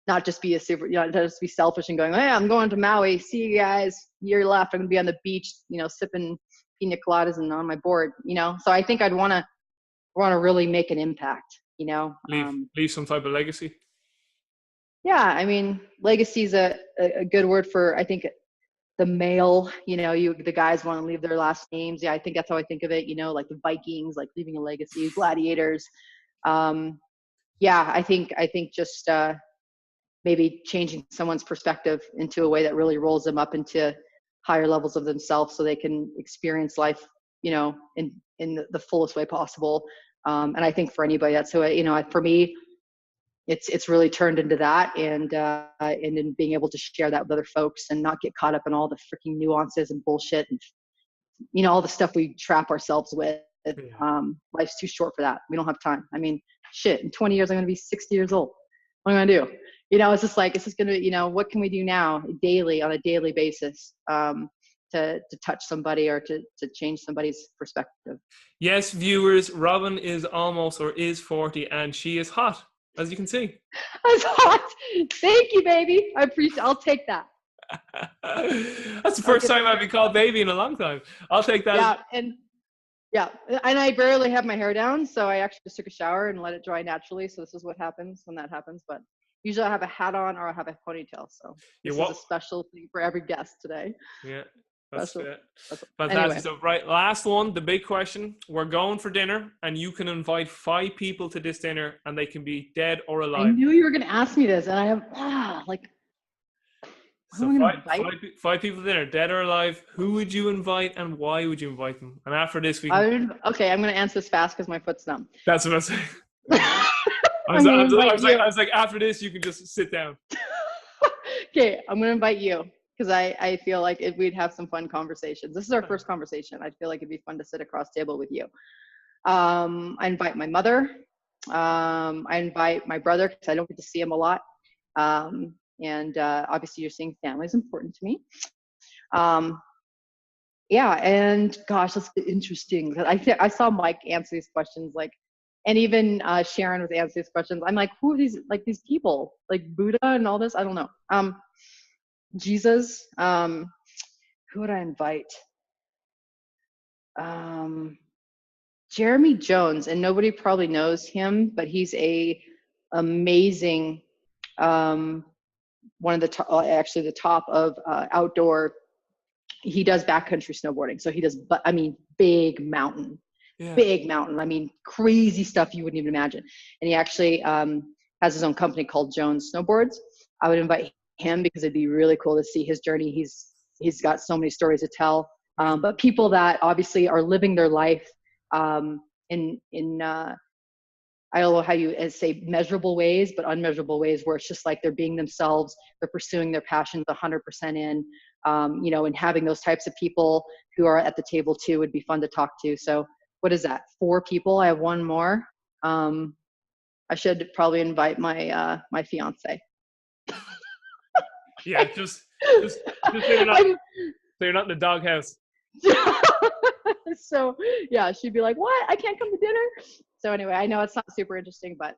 Speaker 2: not just be not just be selfish and going, hey, I'm going to Maui. See you guys. Year left. I'm going to be on the beach, sipping pina coladas and on my board, So I think I'd want to really make an impact,
Speaker 1: Leave some type of legacy.
Speaker 2: Yeah. Legacy is a good word for, I think, the male, the guys want to leave their last names. Yeah, I think that's how I think of it, like the Vikings, like leaving a legacy, gladiators. I think just maybe changing someone's perspective into a way that really rolls them up into higher levels of themselves so they can experience life, in the fullest way possible. And I think for anybody that's who, for me, it's really turned into that, and in being able to share that with other folks and not get caught up in all the freaking nuances and bullshit and all the stuff we trap ourselves with. Life's too short for that. We don't have time. In 20 years I'm going to be 60 years old. What am I gonna do? You know, it's just like, it's just gonna, you know, what can we do now daily, on a daily basis, to touch somebody or to change somebody's perspective.
Speaker 1: Yes, viewers, Robin is almost or is 40 and she is hot, as you can see.
Speaker 2: That's hot. Thank you, baby. I'll take that.
Speaker 1: That's the first time I've been called baby in a long time. I'll take that.
Speaker 2: Yeah, and I barely have my hair down, so I actually just took a shower and let it dry naturally. So this is what happens when that happens. But usually I have a hat on or I have a ponytail. So this is a special thing for every guest today.
Speaker 1: Yeah, that's it. Fantastic.
Speaker 2: Anyway.
Speaker 1: So, right, last one, the big question. We're going for dinner, and you can invite 5 people to this dinner, and they can be dead or alive.
Speaker 2: I knew you were going to ask me this, and I have
Speaker 1: So 5 people to dinner, dead or alive. Who would you invite, and why would you invite them? And after this,
Speaker 2: okay, I'm going to answer this fast because my foot's numb.
Speaker 1: That's what I'm saying. I was like, after this, you can just sit down.
Speaker 2: Okay, I'm going to invite you because I feel like we'd have some fun conversations. This is our first conversation. I feel like it'd be fun to sit across table with you. I invite my mother. I invite my brother because I don't get to see him a lot. And obviously you're saying family is important to me. Yeah, and gosh, that's interesting. I saw Mike answer these questions, and even Sharon was answering these questions. I'm like, who are these people? Like Buddha and all this? I don't know. Jesus. Who would I invite? Jeremy Jones, and nobody probably knows him, but he's a amazing, one of the actually the top of outdoor. He does backcountry snowboarding, so he does, big mountain. I mean, crazy stuff you wouldn't even imagine. And he actually has his own company called Jones Snowboards. I would invite him because it'd be really cool to see his journey. He's got so many stories to tell. But people that obviously are living their life in I don't know how you say measurable ways, but unmeasurable ways where it's just like they're being themselves, they're pursuing their passions 100% in, and having those types of people who are at the table too would be fun to talk to. So what is that? 4 people. I have one more. I should probably invite my fiance.
Speaker 1: Yeah, just so you're not in the doghouse.
Speaker 2: So yeah, she'd be like, "What? I can't come to dinner." So anyway, I know it's not super interesting, but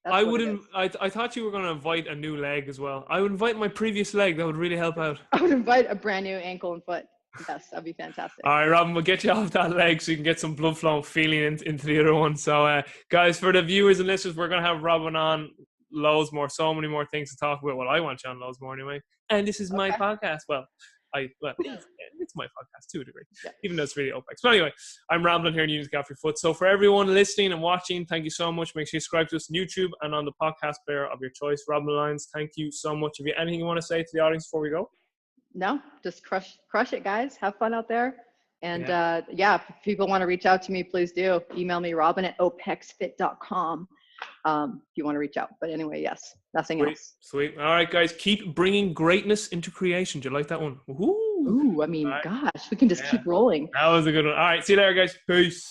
Speaker 1: I wouldn't. I thought you were going to invite a new leg as well. I would invite my previous leg. That would really help out.
Speaker 2: I would invite a brand new ankle and foot. Yes, that'd be fantastic.
Speaker 1: All right, Robin, we'll get you off that leg so you can get some blood flow feeling into the other one. So, guys, for the viewers and listeners, we're going to have Robin on loads more, so many more things to talk about. Well, I want you on loads more anyway. And this is my podcast. Well, it's my podcast to a degree, even though it's really OPEX. But anyway, I'm rambling here and you just got off your foot. So for everyone listening and watching, thank you so much. Make sure you subscribe to us on YouTube and on the podcast player of your choice. Robin Lyons, thank you so much. Have you anything you want to say to the audience before we go?
Speaker 2: No, just crush it, guys. Have fun out there. And if people want to reach out to me, please do. Email me, robin@opexfit.com. If you want to reach out. But anyway, yes, nothing else.
Speaker 1: Sweet. All right, guys, keep bringing greatness into creation. Do you like that one?
Speaker 2: Ooh, I mean, gosh, we can just keep rolling.
Speaker 1: That was a good one. All right, see you later, guys. Peace.